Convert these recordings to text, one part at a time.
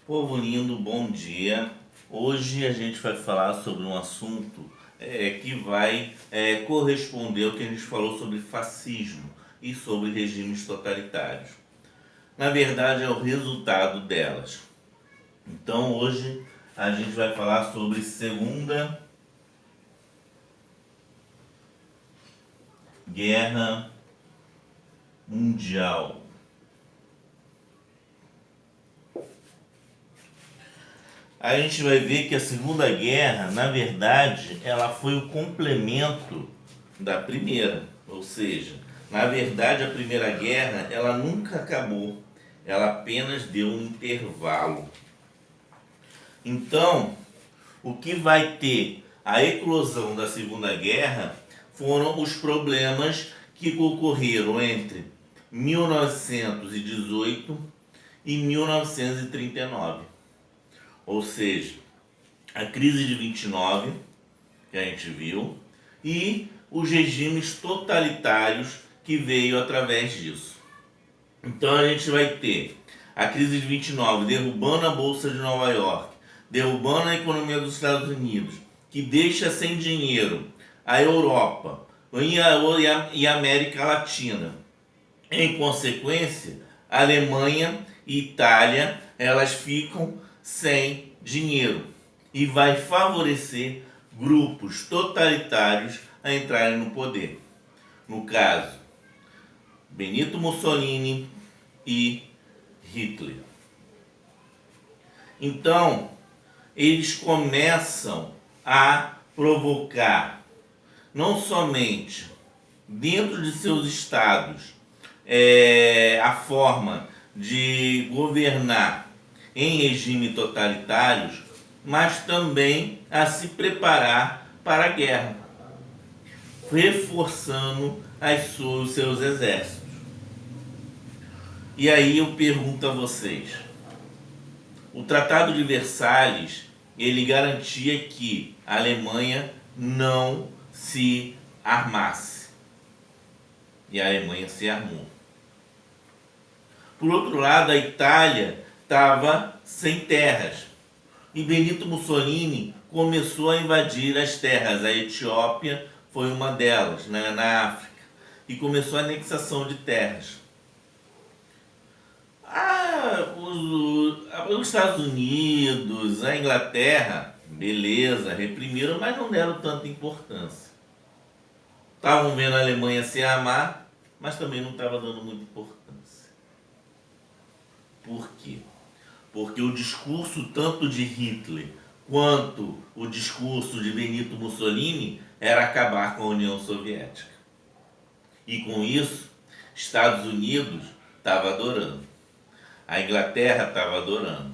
Povo lindo, bom dia. Hoje a gente vai falar sobre um assunto que vai corresponder ao que a gente falou sobre fascismo e sobre regimes totalitários. Na verdade, é o resultado delas. Então, hoje a gente vai falar sobre Segunda Guerra Mundial. A gente vai ver que a Segunda Guerra, na verdade, ela foi o complemento da Primeira. Ou seja, na verdade, a Primeira Guerra, ela nunca acabou. Ela apenas deu um intervalo. Então, o que vai ter a eclosão da Segunda Guerra foram os problemas que ocorreram entre 1918 e 1939. Ou seja, a crise de 29, que a gente viu, e os regimes totalitários que veio através disso. Então a gente vai ter a crise de 29 derrubando a Bolsa de Nova York, derrubando a economia dos Estados Unidos, que deixa sem dinheiro a Europa e a América Latina. Em consequência, a Alemanha e Itália, elas ficam sem dinheiro e vai favorecer grupos totalitários a entrarem no poder. No caso, Benito Mussolini e Hitler. Então, eles começam a provocar, não somente dentro de seus estados, a forma de governar em regime totalitários, mas também a se preparar para a guerra, reforçando os seus exércitos. E aí eu pergunto a vocês, o Tratado de Versalhes, ele garantia que a Alemanha não se armasse. E a Alemanha se armou. Por outro lado, a Itália estava sem terras. E Benito Mussolini começou a invadir as terras. A Etiópia foi uma delas, na África. E começou a anexação de terras. Os Estados Unidos, a Inglaterra, beleza, reprimiram, mas não deram tanta importância. Estavam vendo a Alemanha se armar, mas também não estava dando muita importância. Por quê? Porque o discurso tanto de Hitler quanto o discurso de Benito Mussolini era acabar com a União Soviética. E com isso, Estados Unidos estava adorando, a Inglaterra estava adorando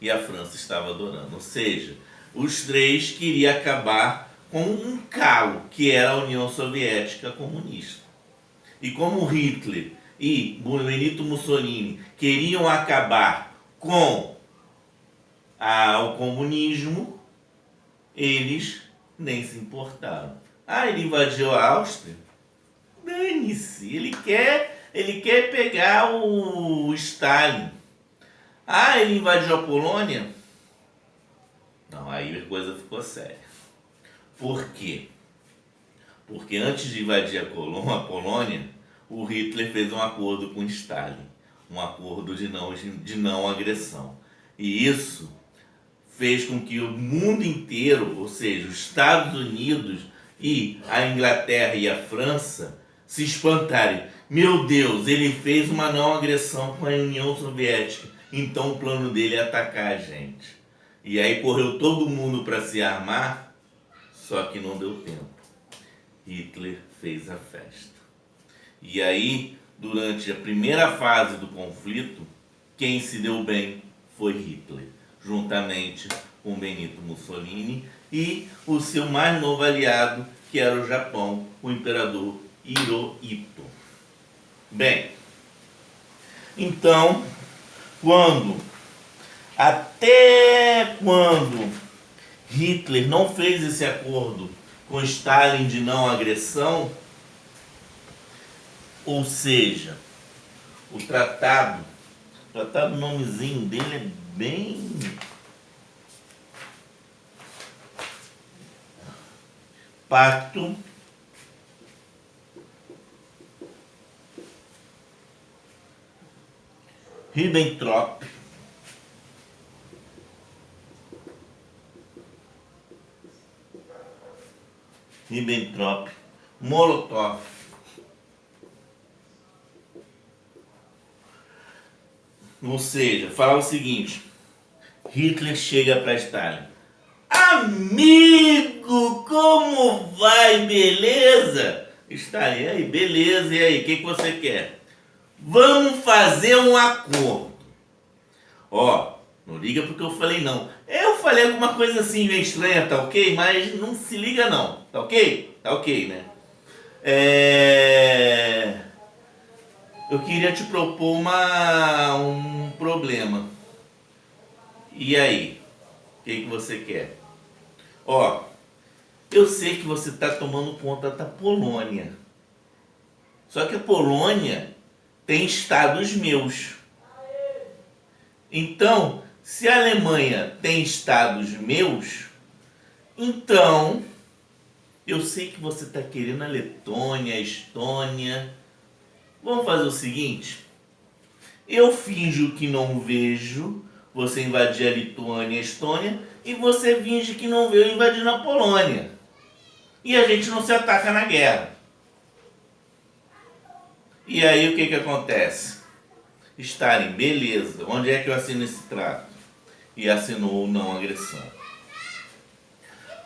e a França estava adorando. Ou seja, os três queriam acabar com um calo que era a União Soviética comunista. E como Hitler e Benito Mussolini queriam acabar com o comunismo, eles nem se importaram. Ele invadiu a Áustria? Dane-se, ele quer pegar o Stalin. Ele invadiu a Polônia? Não, aí a coisa ficou séria. Por quê? Porque antes de invadir a Polônia, o Hitler fez um acordo com Stalin, um acordo de não agressão. E isso fez com que o mundo inteiro, ou seja, os Estados Unidos e a Inglaterra e a França, se espantarem. Meu Deus, ele fez uma não agressão com a União Soviética, então o plano dele é atacar a gente. E aí correu todo mundo para se armar, só que não deu tempo. Hitler fez a festa. E aí, durante a primeira fase do conflito, quem se deu bem foi Hitler, juntamente com Benito Mussolini e o seu mais novo aliado, que era o Japão, o imperador Hirohito. Bem, então, até quando Hitler não fez esse acordo com Stalin de não agressão, ou seja, o nomezinho dele é bem... Pacto Ribbentrop Molotov. Ou seja, fala o seguinte: Hitler chega para Stalin. Amigo, como vai? Beleza? Stalin, e aí, beleza, e aí, o que você quer? Vamos fazer um acordo. Ó, não liga porque eu falei não. Eu falei alguma coisa assim meio estranha, tá ok? Mas não se liga não, tá ok? Tá ok, né? Eu queria te propor um problema. E aí? O que você quer? Ó, eu sei que você está tomando conta da Polônia. Só que a Polônia tem estados meus. Então, se a Alemanha tem estados meus, então eu sei que você está querendo a Letônia, a Estônia. Vamos fazer o seguinte: eu finjo que não vejo você invadir a Lituânia e a Estônia, e você finge que não vê eu invadindo a Polônia. E a gente não se ataca na guerra. E aí o que acontece? Stalin, beleza, onde é que eu assino esse trato? E assinou não agressão.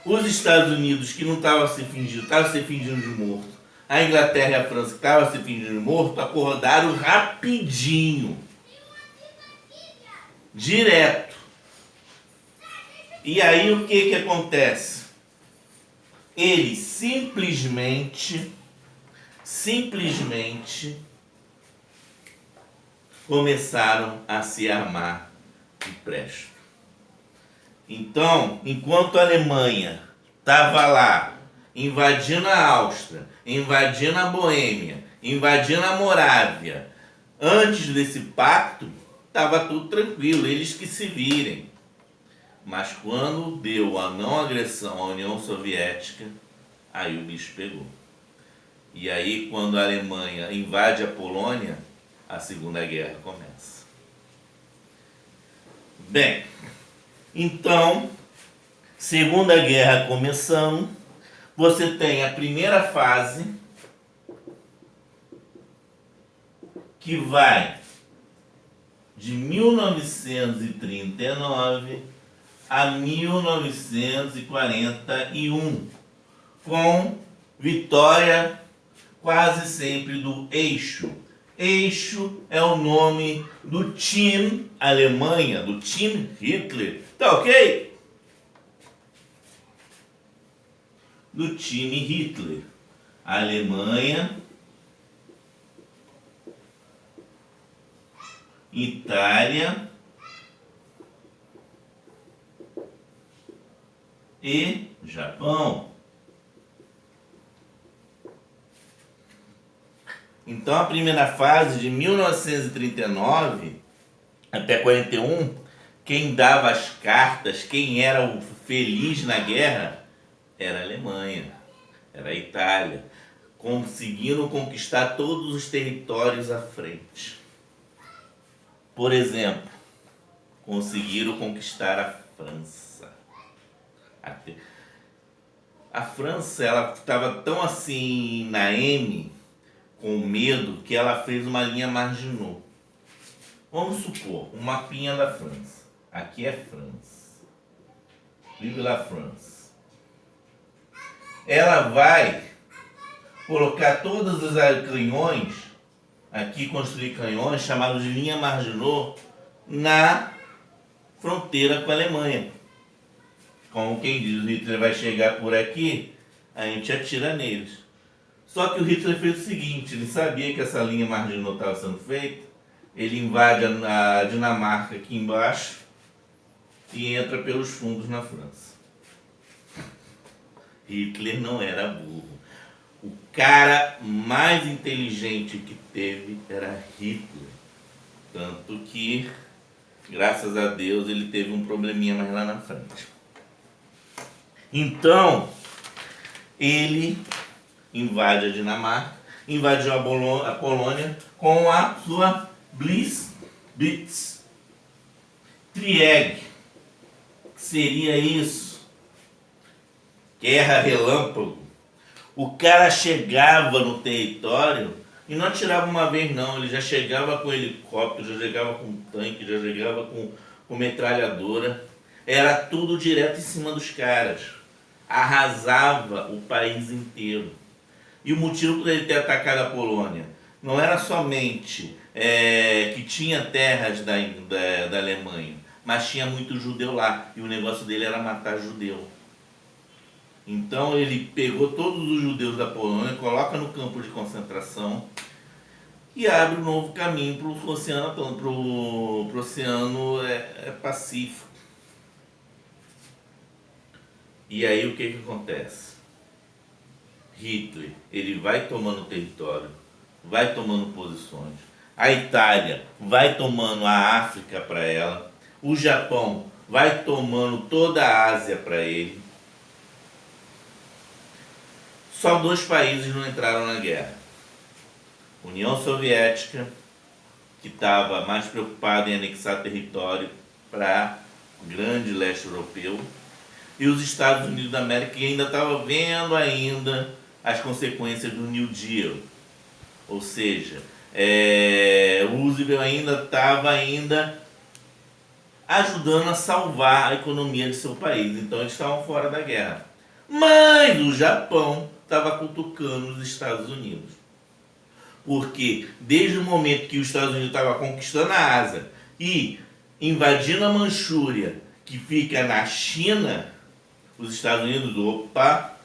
Os Estados Unidos, que não estavam se fingindo de morto, a Inglaterra e a França, que estavam se fingindo de morto, acordaram rapidinho. Direto. E aí o que acontece? Eles simplesmente começaram a se armar de presto. Então, enquanto a Alemanha estava lá invadindo a Áustria, invadindo a Boêmia, invadindo a Morávia, antes desse pacto, estava tudo tranquilo, eles que se virem. Mas quando deu a não agressão à União Soviética, aí o bicho pegou. E aí, quando a Alemanha invade a Polônia, a Segunda Guerra começa. Bem, então, Segunda Guerra começando, você tem a primeira fase, que vai de 1939 a 1941, com vitória quase sempre do Eixo. Eixo é o nome do time Alemanha, do time Hitler, tá ok? Do time Hitler. Alemanha, Itália e Japão. Então a primeira fase, de 1939 até 41, quem dava as cartas, quem era o feliz na guerra, era a Alemanha, era a Itália. Conseguiram conquistar todos os territórios à frente. Por exemplo, conseguiram conquistar a França. A França, ela estava tão assim na M, com medo, que ela fez uma linha Maginot. Vamos supor, um mapinha da França. Aqui é França. Vive la France. Ela vai colocar todos os canhões, aqui construir canhões, chamados de linha Maginot, na fronteira com a Alemanha. Como quem diz, o Hitler vai chegar por aqui, a gente atira neles. Só que o Hitler fez o seguinte: ele sabia que essa linha Maginot estava sendo feita, ele invade a Dinamarca aqui embaixo e entra pelos fundos na França. Hitler não era burro. O cara mais inteligente que teve era Hitler. Tanto que Graças a Deus ele teve um probleminha mais lá na frente. Então, ele invade a Dinamarca, invadiu a Polônia com a sua Blitzkrieg. Seria isso? Guerra relâmpago. O cara chegava no território e não atirava uma vez não, ele já chegava com helicóptero, já chegava com tanque, já chegava com metralhadora. Era tudo direto em cima dos caras. Arrasava o país inteiro. E o motivo por ele ter atacado a Polônia não era somente que tinha terras da Alemanha, mas tinha muito judeu lá. E o negócio dele era matar judeu. Então ele pegou todos os judeus da Polônia, coloca no campo de concentração e abre um novo caminho para o Oceano Pacífico. E aí o que acontece? Hitler, ele vai tomando território, vai tomando posições. A Itália vai tomando a África para ela. O Japão vai tomando toda a Ásia para ele. Só 2 países não entraram na guerra. União Soviética, que estava mais preocupada em anexar território para o grande leste europeu, e os Estados Unidos da América, que ainda estava vendo as consequências do New Deal. Ou seja, o Roosevelt ainda estava ajudando a salvar a economia de seu país. Então eles estavam fora da guerra. Mas o Japão estava cutucando os Estados Unidos. Porque desde o momento que os Estados Unidos estavam conquistando a Ásia e invadindo a Manchúria, que fica na China, os Estados Unidos, opa,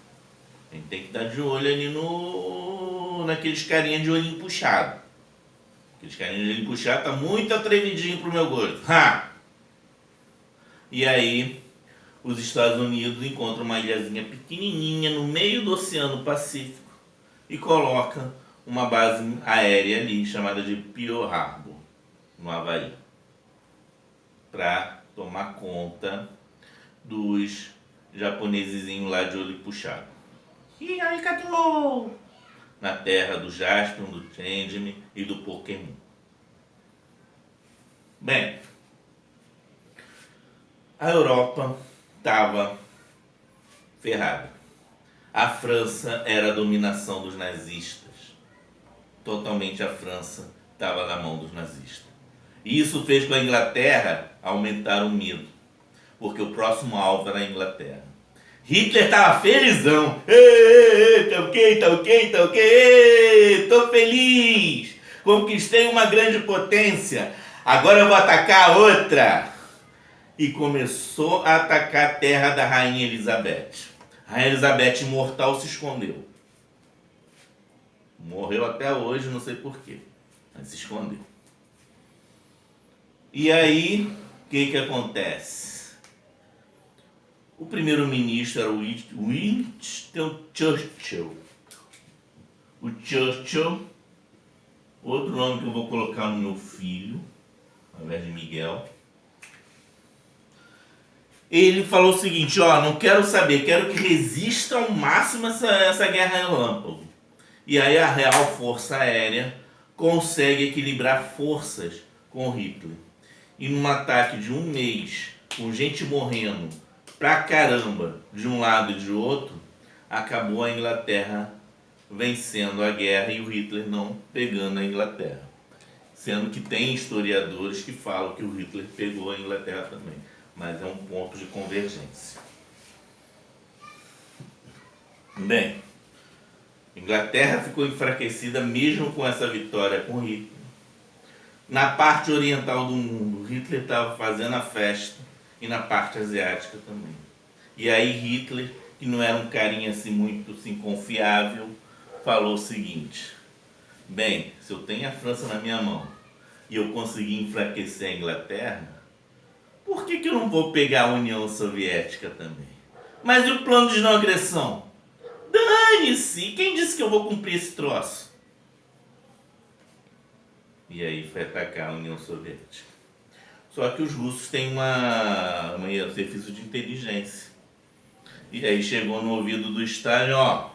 a gente tem que estar de olho ali naqueles carinha de olhinho puxado. Aqueles carinha de olhinho puxado tá muito atrevidinho pro meu gosto. Ha! E aí, os Estados Unidos encontram uma ilhazinha pequenininha no meio do Oceano Pacífico e coloca uma base aérea ali chamada de Pearl Harbor, no Havaí, para tomar conta dos japonesezinhos lá de olho puxado. E aí, Kato! Na terra do Jaspion, do Changeman e do Pokémon. Bem, a Europa estava ferrada. A França era a dominação dos nazistas. Totalmente a França estava na mão dos nazistas. E isso fez com a Inglaterra aumentar o medo, porque o próximo alvo era a Inglaterra. Hitler estava felizão. Tá ok, tô feliz. Conquistei uma grande potência, agora eu vou atacar a outra. E começou a atacar a terra da Rainha Elizabeth. A Rainha Elizabeth imortal se escondeu. Morreu até hoje, não sei porquê, mas se escondeu. E aí, o que acontece? O primeiro-ministro era o Winston Churchill. O Churchill, outro nome que eu vou colocar no meu filho, ao invés de Miguel. Ele falou o seguinte, não quero saber, quero que resista ao máximo essa guerra relâmpago. E aí a Real Força Aérea consegue equilibrar forças com Hitler. E num ataque de 1 mês, com gente morrendo pra caramba de um lado e de outro, acabou a Inglaterra vencendo a guerra e o Hitler não pegando a Inglaterra. Sendo que tem historiadores que falam que o Hitler pegou a Inglaterra também. Mas é um ponto de convergência. Bem, Inglaterra ficou enfraquecida mesmo com essa vitória com Hitler. Na parte oriental do mundo, Hitler estava fazendo a festa e na parte asiática também. E aí Hitler, que não era um carinha assim muito assim, confiável, falou o seguinte: bem, se eu tenho a França na minha mão e eu consegui enfraquecer a Inglaterra, por que eu não vou pegar a União Soviética também? Mas e o plano de não agressão? Dane-se! Quem disse que eu vou cumprir esse troço? E aí foi atacar a União Soviética. Só que os russos têm um serviço de inteligência. E aí chegou no ouvido do Stalin, ó,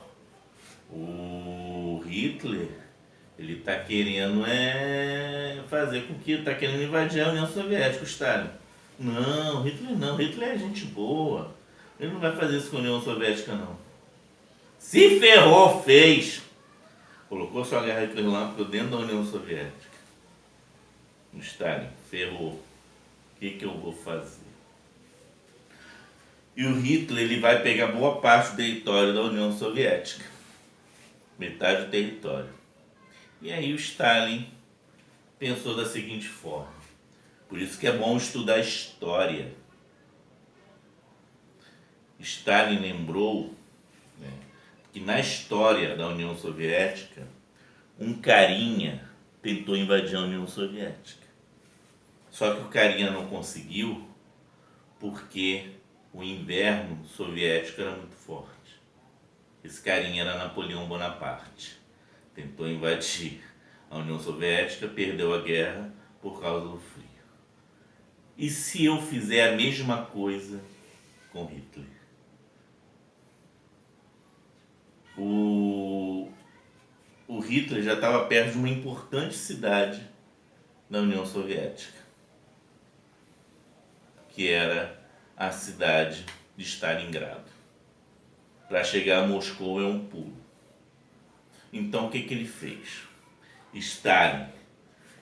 o Hitler, ele tá querendo fazer com que, tá querendo invadir a União Soviética, o Stalin. Não, Hitler não, Hitler é gente boa. Ele não vai fazer isso com a União Soviética, não. Se ferrou, fez. Colocou sua guerra de relâmpago dentro da União Soviética. O Stalin, ferrou. O que eu vou fazer? E o Hitler, ele vai pegar boa parte do território da União Soviética. Metade do território. E aí o Stalin pensou da seguinte forma. Por isso que é bom estudar história. Stalin lembrou, né, que na história da União Soviética, um carinha tentou invadir a União Soviética. Só que o carinha não conseguiu porque o inverno soviético era muito forte. Esse carinha era Napoleão Bonaparte. Tentou invadir a União Soviética, perdeu a guerra por causa do frio. E se eu fizer a mesma coisa com Hitler? O Hitler já estava perto de uma importante cidade da União Soviética, que era a cidade de Stalingrado. Para chegar a Moscou é um pulo. Então o que ele fez? Stalin,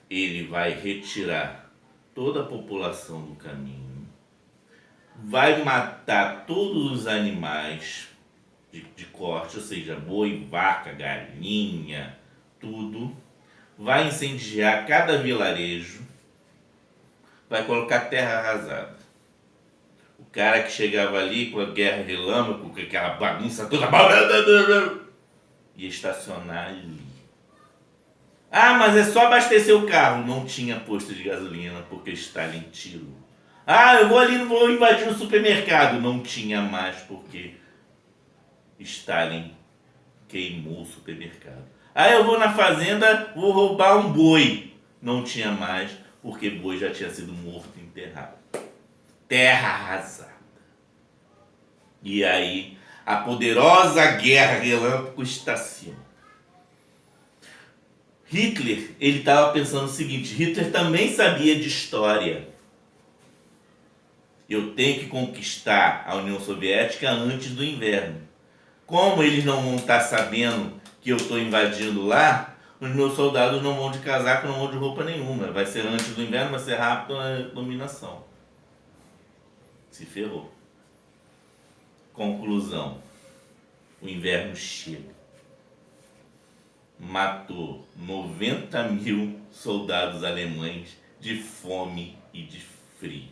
ele vai retirar toda a população do caminho, vai matar todos os animais de corte, ou seja, boi, vaca, galinha, tudo, vai incendiar cada vilarejo, vai colocar terra arrasada. O cara que chegava ali com a guerra relâmpago, com aquela bagunça toda, ia estacionar ali. Ah, mas é só abastecer o carro. Não tinha posto de gasolina porque Stalin tirou. Ah, eu vou ali, não vou invadir o supermercado. Não tinha mais porque Stalin queimou o supermercado. Ah, eu vou na fazenda, vou roubar um boi. Não tinha mais porque boi já tinha sido morto e enterrado. Terra arrasada. E aí, a poderosa guerra relâmpago estaciona. Hitler, ele estava pensando o seguinte, Hitler também sabia de história. Eu tenho que conquistar a União Soviética antes do inverno. Como eles não vão estar sabendo que eu estou invadindo lá, os meus soldados não vão de casaco, não vão de roupa nenhuma. Vai ser antes do inverno, vai ser rápido a dominação. Se ferrou. Conclusão. O inverno chega. Matou 90 mil soldados alemães de fome e de frio.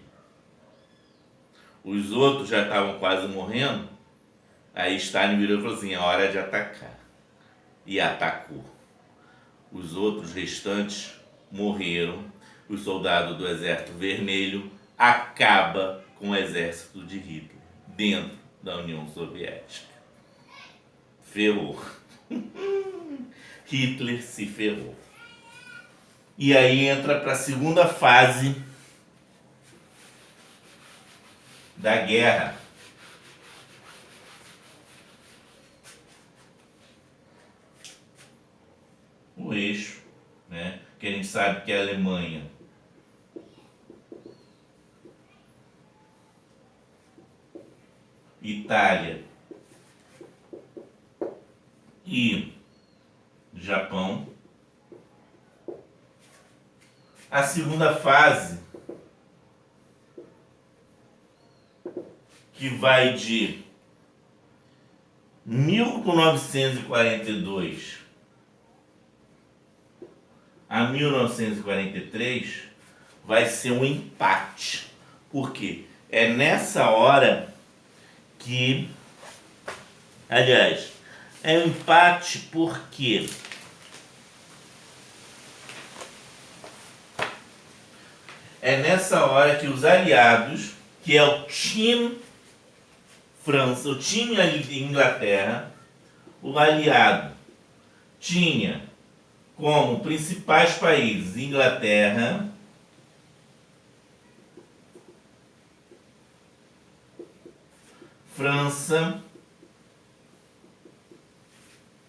Os outros já estavam quase morrendo. Aí Stalin virou e falou assim, é hora de atacar. E atacou. Os outros restantes morreram. Os soldados do Exército Vermelho acaba com o exército de Hitler dentro da União Soviética. Ferrou. Hitler se ferrou. E aí entra para a segunda fase da guerra. O eixo, né? Que a gente sabe que é a Alemanha, Itália e Japão. A segunda fase, que vai de 1942 a 1943, vai ser um empate. Por quê? É nessa hora que, aliás, é um empate porque é nessa hora que os aliados, que é o time França, o time Inglaterra, o aliado tinha como principais países Inglaterra, França.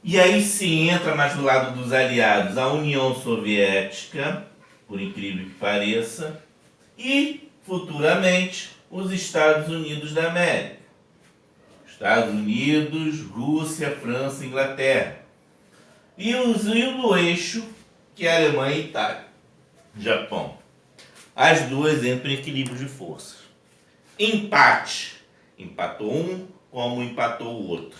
E aí se entra mais do lado dos aliados a União Soviética, por incrível que pareça, e futuramente os Estados Unidos da América. Estados Unidos, Rússia, França, Inglaterra. E o eixo, que é a Alemanha e Itália, Japão. As duas entram em equilíbrio de forças. Empate. Empatou um, como empatou o outro.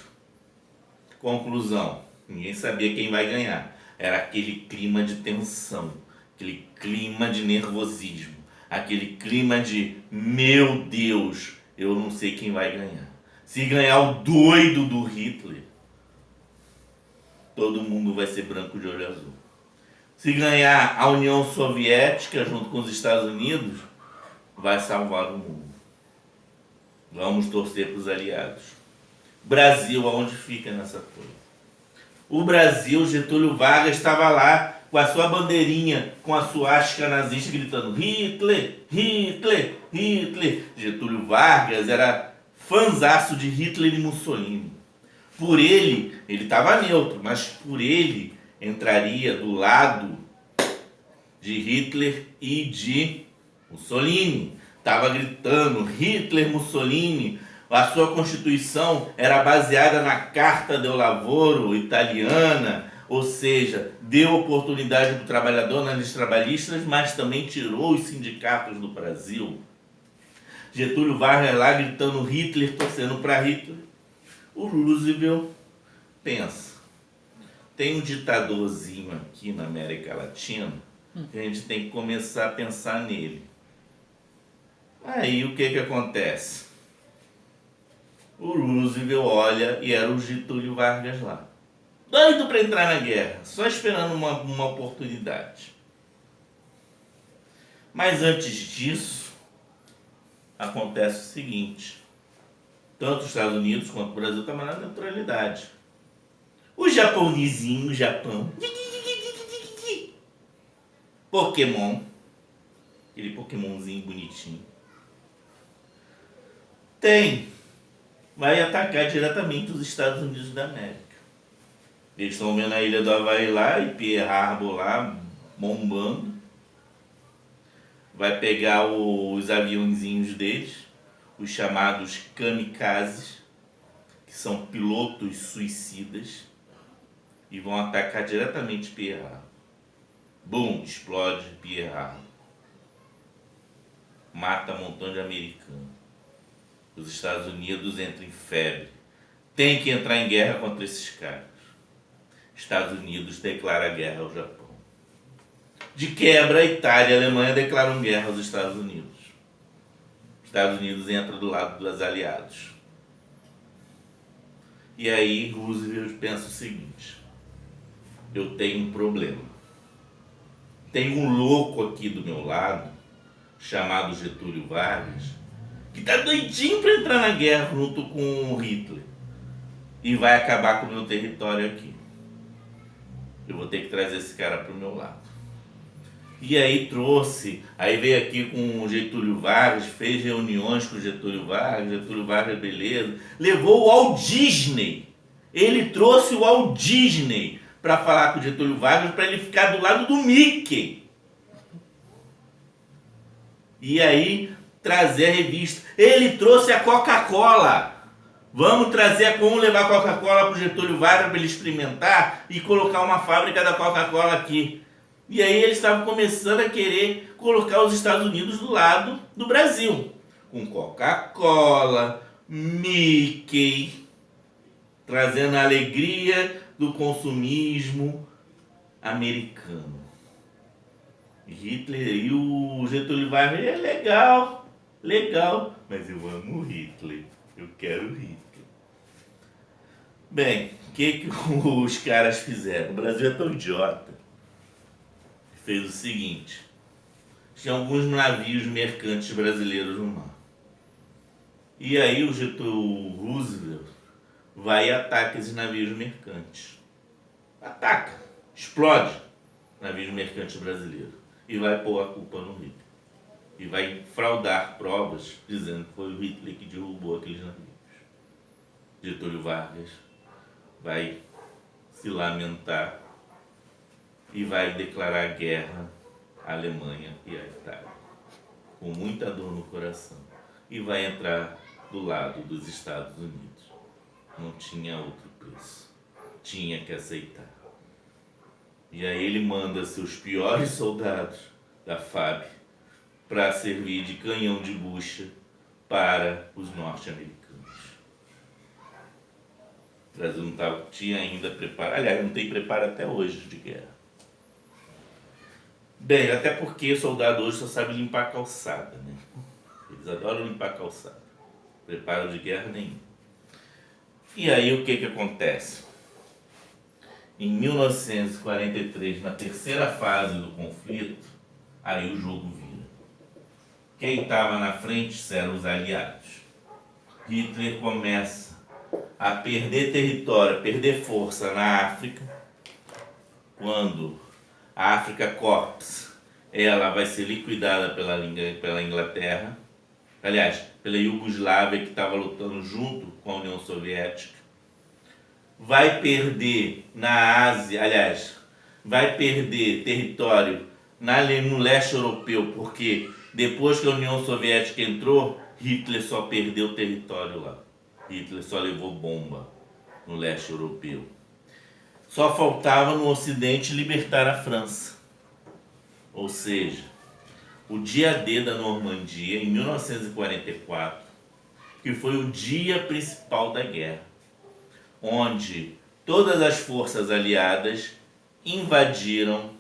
Conclusão. Ninguém sabia quem vai ganhar. Era aquele clima de tensão, aquele clima de nervosismo, aquele clima de, meu Deus, eu não sei quem vai ganhar. Se ganhar o doido do Hitler, todo mundo vai ser branco de olho azul. Se ganhar a União Soviética junto com os Estados Unidos, vai salvar o mundo. Vamos torcer para os aliados. Brasil, aonde fica nessa coisa? O Brasil, Getúlio Vargas estava lá com a sua bandeirinha, com a suástica nazista, gritando Hitler, Hitler, Hitler. Getúlio Vargas era fanzaço de Hitler e Mussolini. Por ele estava neutro, mas por ele entraria do lado de Hitler e de Mussolini. Estava gritando Hitler, Mussolini. A sua Constituição era baseada na Carta del Lavoro italiana, ou seja, deu oportunidade para o trabalhador nas leis trabalhistas, mas também tirou os sindicatos do Brasil. Getúlio Vargas lá gritando Hitler, torcendo para Hitler. O Roosevelt pensa, tem um ditadorzinho aqui na América Latina, que a gente tem que começar a pensar nele. Aí o que acontece? O Roosevelt olha e era o Getúlio Vargas lá. Doido para entrar na guerra, só esperando uma oportunidade. Mas antes disso, acontece o seguinte. Tanto os Estados Unidos quanto o Brasil estavam na neutralidade. O japonesinho, Japão, Pokémon, aquele Pokémonzinho bonitinho, vai atacar diretamente os Estados Unidos da América. Eles estão vendo a ilha do Havaí lá e Pearl Harbor lá, bombando. Vai pegar os aviãozinhos deles, os chamados kamikazes, que são pilotos suicidas, e vão atacar diretamente Pearl Harbor. Bum, explode Pearl Harbor. Mata um montão de americanos. Os Estados Unidos entram em febre. Tem que entrar em guerra contra esses caras. Estados Unidos declara guerra ao Japão. De quebra, a Itália e a Alemanha declaram guerra aos Estados Unidos. Estados Unidos entra do lado dos aliados. E aí Roosevelt pensa o seguinte: eu tenho um problema. Tem um louco aqui do meu lado, chamado Getúlio Vargas, que tá doidinho para entrar na guerra junto com o Hitler e vai acabar com o meu território aqui. Eu vou ter que trazer esse cara pro meu lado. E aí veio aqui com o Getúlio Vargas, fez reuniões com o Getúlio Vargas, beleza. Levou o Walt Disney. Ele trouxe o Walt Disney para falar com o Getúlio Vargas, para ele ficar do lado do Mickey. E aí trazer a revista. Ele trouxe a Coca-Cola. Vamos trazer como levar a Coca-Cola para o Getúlio Vargas para ele experimentar e colocar uma fábrica da Coca-Cola aqui. E aí eles estavam começando a querer colocar os Estados Unidos do lado do Brasil. Com Coca-Cola, Mickey, trazendo a alegria do consumismo americano. Hitler e o Getúlio Vargas é legal, mas eu amo Hitler, eu quero Hitler. Bem, o que os caras fizeram? O Brasil é tão idiota. Fez o seguinte: tinha alguns navios mercantes brasileiros no mar. E aí o Getúlio Roosevelt vai e ataca esses navios mercantes. Ataca, explode navios mercantes brasileiros e vai pôr a culpa no Hitler. E vai fraudar provas dizendo que foi o Hitler que derrubou aqueles navios. Getúlio Vargas vai se lamentar e vai declarar guerra à Alemanha e à Itália, com muita dor no coração, e vai entrar do lado dos Estados Unidos. Não tinha outro preço, tinha que aceitar. E aí ele manda seus piores soldados da FAB para servir de canhão de bucha para os norte-americanos. O Brasil não tinha ainda preparo, aliás, não tem preparo até hoje de guerra. Bem, até porque soldado hoje só sabe limpar a calçada, né? Eles adoram limpar a calçada. Preparo de guerra nenhum. E aí o que acontece? Em 1943, na terceira fase do conflito, aí o jogo vira. Quem estava na frente eram os aliados. Hitler começa a perder território, a perder força na África, quando a Afrika Korps ela vai ser liquidada pela Inglaterra, aliás, pela Iugoslávia, que estava lutando junto com a União Soviética. Vai perder na Ásia, aliás, vai perder território no leste europeu, porque depois que a União Soviética entrou, Hitler só perdeu território lá. Hitler só levou bomba no leste europeu. Só faltava no ocidente libertar a França. Ou seja, o dia D da Normandia, em 1944, que foi o dia principal da guerra, onde todas as forças aliadas invadiram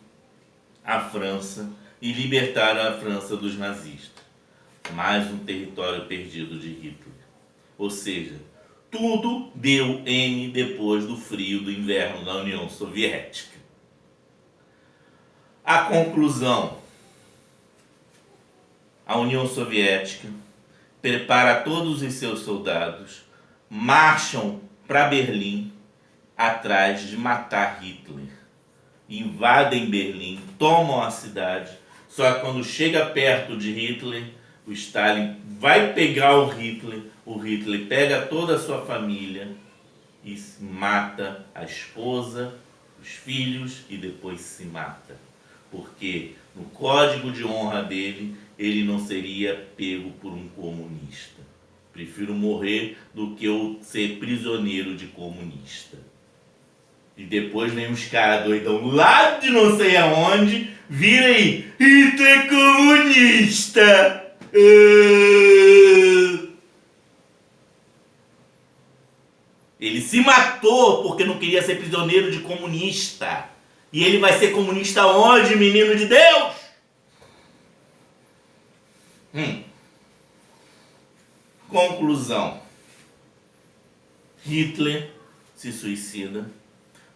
a França e libertaram a França dos nazistas. Mais um território perdido de Hitler. Ou seja, tudo deu N depois do frio do inverno da União Soviética. A conclusão: a União Soviética prepara todos os seus soldados, marcham para Berlim atrás de matar Hitler. Invadem Berlim, tomam a cidade, só que quando chega perto de Hitler, o Stalin vai pegar o Hitler pega toda a sua família e mata a esposa, os filhos e depois se mata. Porque no código de honra dele, ele não seria pego por um comunista. Prefiro morrer do que eu ser prisioneiro de comunista. E depois vem uns caras doidão lá de não sei aonde, vira aí, Hitler comunista! Ele se matou porque não queria ser prisioneiro de comunista. E ele vai ser comunista onde, menino de Deus? Conclusão: Hitler se suicida,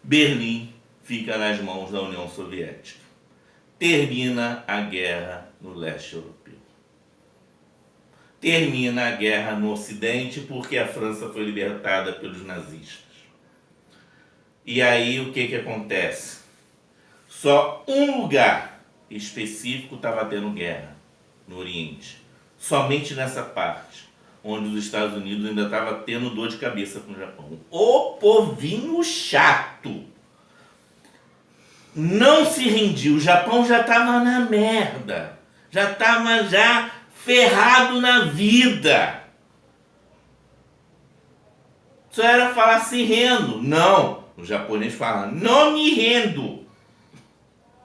Berlim fica nas mãos da União Soviética. Termina a guerra no leste europeu. Termina a guerra no ocidente porque a França foi libertada pelos nazistas. E aí o que acontece? Só um lugar específico estava tendo guerra, no Oriente. Somente nessa parte, onde os Estados Unidos ainda estavam tendo dor de cabeça com o Japão. O povinho chato não se rendiu. O Japão já estava na merda. Já estava ferrado na vida. Só era falar se rendo. Não. O japonês fala, não me rendo.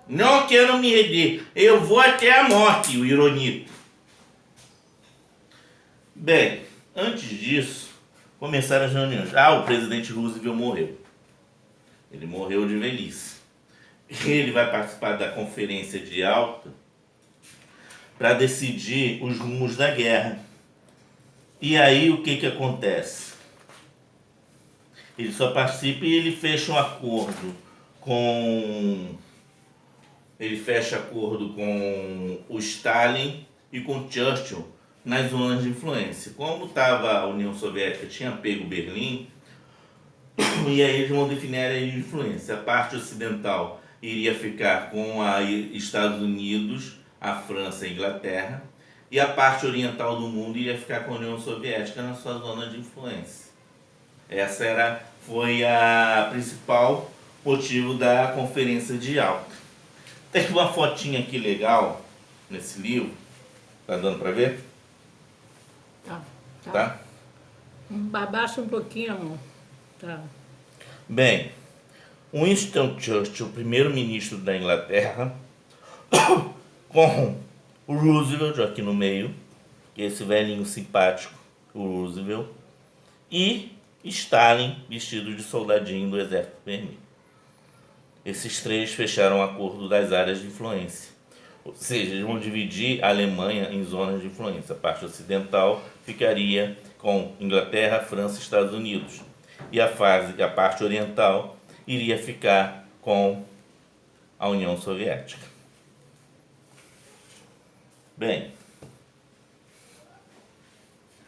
Não quero me render. Eu vou até a morte, o Hirohito. Bem, antes disso, começaram as reuniões. O presidente Roosevelt morreu. Ele morreu de velhice. Ele vai participar da conferência de Alta para decidir os rumos da guerra. E aí o que acontece? Ele só participa e ele fecha um acordo com... Ele fecha acordo com o Stalin e com o Churchill nas zonas de influência. Como estava a União Soviética, tinha pego Berlim, e aí eles vão definir a área de influência. A parte ocidental iria ficar com os Estados Unidos, a França e a Inglaterra, e a parte oriental do mundo iria ficar com a União Soviética na sua zona de influência. Foi a principal motivo da Conferência de Yalta. Tem uma fotinha aqui legal nesse livro. Tá dando para ver? Tá? Abaixa um pouquinho, amor. Tá. Bem, Winston Churchill, primeiro-ministro da Inglaterra, com o Roosevelt aqui no meio, esse velhinho simpático, o Roosevelt, e Stalin, vestido de soldadinho do Exército Vermelho. Esses três fecharam um acordo das áreas de influência. Ou seja, eles vão dividir a Alemanha em zonas de influência. A parte ocidental ficaria com Inglaterra, França e Estados Unidos. E a parte oriental iria ficar com a União Soviética. Bem,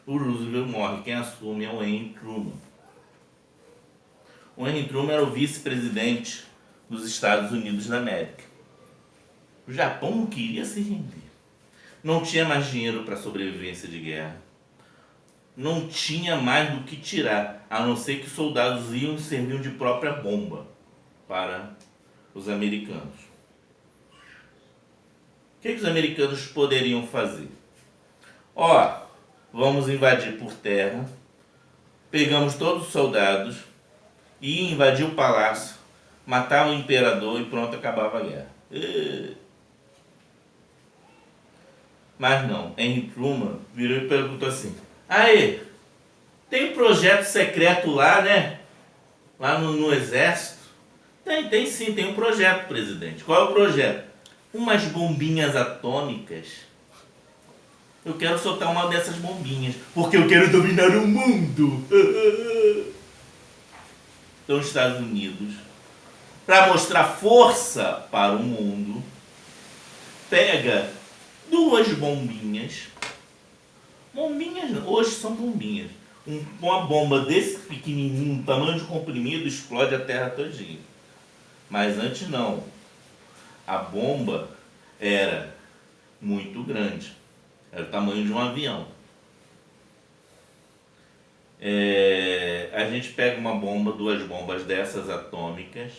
o Roosevelt morre. Quem assume é o Henry Truman. O Henry Truman era o vice-presidente dos Estados Unidos da América. O Japão não queria se render. Não tinha mais dinheiro para sobrevivência de guerra. Não tinha mais do que tirar, a não ser que os soldados iam e serviam de própria bomba para os americanos. O que os americanos poderiam fazer? Vamos invadir por terra, pegamos todos os soldados e invadir o palácio, matar o imperador e pronto, acabava a guerra. Mas não, Henry Truman virou e perguntou assim: aí, tem um projeto secreto lá, né? Lá no exército? Tem sim, tem um projeto, presidente. Qual é o projeto? Umas bombinhas atômicas. Eu quero soltar uma dessas bombinhas, porque eu quero dominar o mundo. Então os Estados Unidos, para mostrar força para o mundo, pega duas bombinhas. Bombinhas, hoje são bombinhas. Uma bomba desse pequenininho, tamanho de comprimido, explode a terra todinha. Mas antes não. A bomba era muito grande. Era o tamanho de um avião. A gente pega uma bomba, duas bombas dessas atômicas.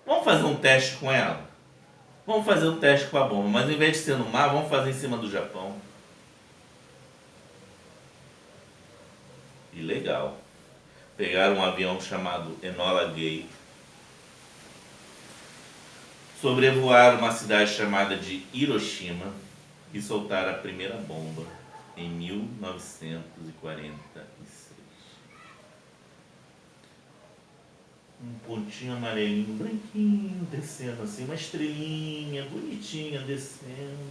Vamos fazer um teste com ela? Vamos fazer um teste com a bomba, mas em vez de ser no mar, vamos fazer em cima do Japão. E legal. Pegaram um avião chamado Enola Gay, sobrevoaram uma cidade chamada de Hiroshima e soltaram a primeira bomba em 1946. Um pontinho amarelinho, branquinho, descendo assim, uma estrelinha bonitinha descendo.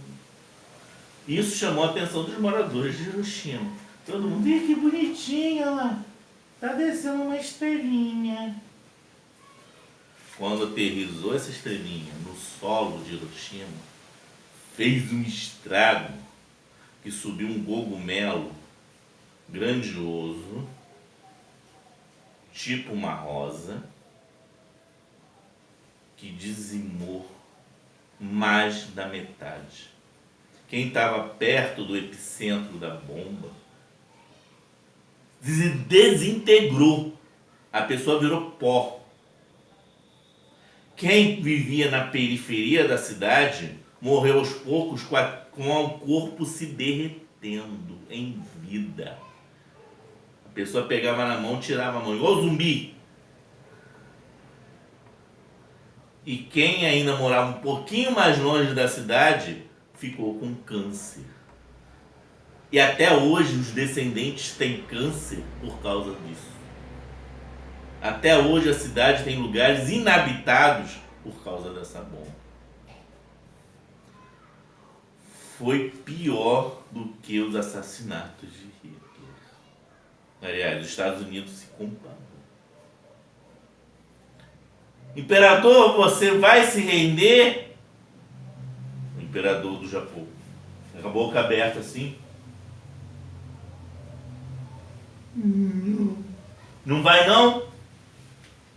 Isso chamou a atenção dos moradores de Hiroshima. Todo mundo, que bonitinha lá, tá descendo uma estrelinha. Quando aterrissou essa estrelinha no solo de Hiroshima, fez um estrago que subiu um cogumelo grandioso, tipo uma rosa, que dizimou mais da metade. Quem estava perto do epicentro da bomba desintegrou. A pessoa virou pó. Quem vivia na periferia da cidade morreu aos poucos com o corpo se derretendo em vida. A pessoa pegava na mão, tirava a mão, igual zumbi. E quem ainda morava um pouquinho mais longe da cidade ficou com câncer. E até hoje os descendentes têm câncer por causa disso. Até hoje a cidade tem lugares inabitados por causa dessa bomba. Foi pior do que os assassinatos de Hitler. Aliás, os Estados Unidos se comparou. Imperador, você vai se render? O imperador do Japão, com a boca aberta assim. Não vai não?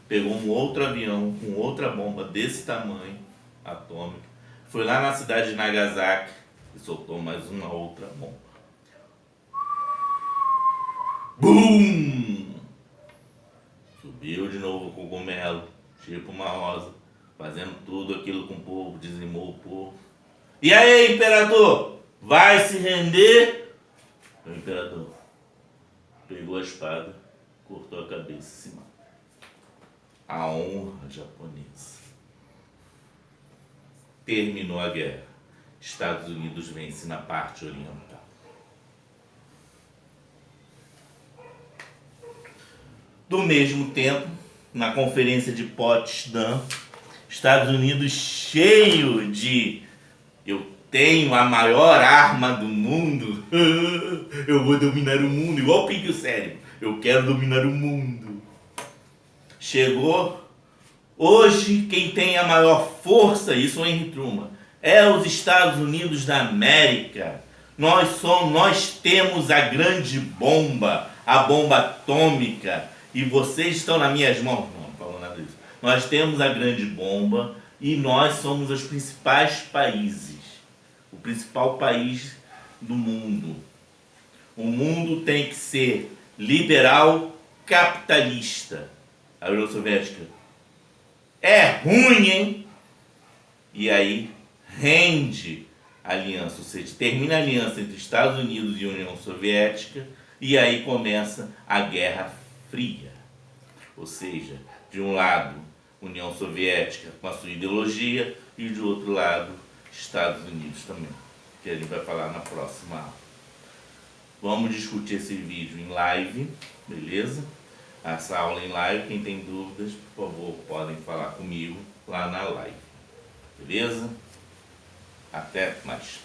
Pegou um outro avião com outra bomba desse tamanho, atômica, foi lá na cidade de Nagasaki e soltou mais uma outra bomba. BUM! tipo uma rosa, fazendo tudo aquilo com o povo, dizimou o povo. E aí, imperador, vai se render? O imperador pegou a espada, cortou a cabeça e se matou. A honra japonesa. Terminou a guerra. Estados Unidos vence na parte oriental. Do mesmo tempo, na Conferência de Potsdam, Estados Unidos cheio de eu tenho a maior arma do mundo, eu vou dominar o mundo, igual o Pink e o Cérebro, eu quero dominar o mundo. Chegou, hoje quem tem a maior força, isso é o Henry Truman, é os Estados Unidos da América. Nós temos a grande bomba, a bomba atômica, e vocês estão nas minhas mãos. Não falou nada disso. Nós temos a grande bomba e nós somos os principais países. O principal país do mundo. O mundo tem que ser liberal capitalista. A União Soviética é ruim, hein? E aí rende a aliança, ou seja, termina a aliança entre Estados Unidos e União Soviética e aí começa a Guerra Fria. Ou seja, de um lado União Soviética com a sua ideologia e de outro lado Estados Unidos também, que a gente vai falar na próxima aula. Vamos discutir esse vídeo em live, beleza? Essa aula em live, quem tem dúvidas, por favor, podem falar comigo lá na live, beleza? Até mais.